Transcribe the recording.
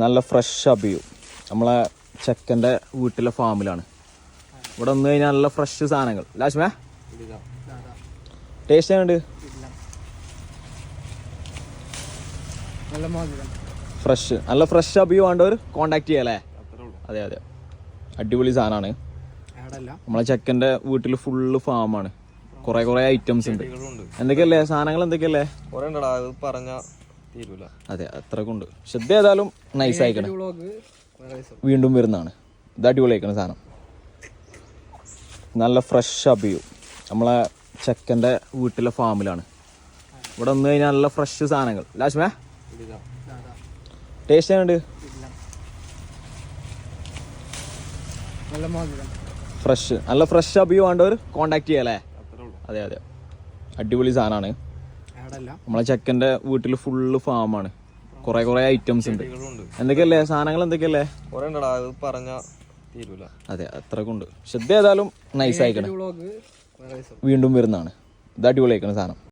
നല്ല ഫ്രഷ് അബിയു നമ്മളെ ചെക്കൻ്റെ വീട്ടിലെ ഫാമിലാണ്. ഇവിടെ വന്നു കഴിഞ്ഞാൽ നല്ല ഫ്രഷ് സാധനങ്ങൾ. ലാഷ്മേ ടേസ്റ്റ് എങ്ങനെയുണ്ട്? ഫ്രഷ് നല്ല ഫ്രഷ് അബിയു വേണ്ടവർ കോണ്ടാക്ട് ചെയ്യാല്ലേ? അതെ അതെ, അടിപൊളി സാധനമാണ്. നമ്മളെ ചെക്കൻ്റെ വീട്ടിൽ ഫുള്ള് ഫാമാണ്. കുറെ ഐറ്റംസ് ഉണ്ട്. എന്തൊക്കെയല്ലേ സാധനങ്ങൾ? എന്തൊക്കെയല്ലേ അതെ, അത്രയൊക്കെ ഉണ്ട്. ശ്രദ്ധ ഏതായാലും നൈസ് ആയിക്കണം. വീണ്ടും വരുന്നതാണ്. ഇത് അടിപൊളിയായിക്കണ സാധനം. നല്ല ഫ്രഷ് അബിയു നമ്മളെ ചെക്കൻ്റെ വീട്ടിലെ ഫാമിലാണ്. ഇവിടെ വന്നു കഴിഞ്ഞാൽ നല്ല ഫ്രഷ് സാധനങ്ങൾ. ലാഷ്മേ ടേസ്റ്റ് എങ്ങനെയുണ്ട്? ഫ്രഷ് നല്ല ഫ്രഷ് അബിയു വേണ്ടവർ കോണ്ടാക്ട് ചെയ്യാല്ലേ? അതെ അതെ, അടിപൊളി സാധനമാണ്. നമ്മളെ ചെക്കൻ്റെ വീട്ടിൽ ഫുള്ള് ഫാമാണ്. കുറെ ഐറ്റംസ് ഉണ്ട്. എന്തൊക്കെയല്ലേ സാധനങ്ങൾ? എന്തൊക്കെയല്ലേ? അതെ, അത്രയൊക്കെ ഉണ്ട്. ശ്രദ്ധ ഏതായാലും നൈസ് ആയിക്കണം. വീണ്ടും വരുന്നതാണ്. ഇത് അടിപൊളിയായിക്കണ സാധനം.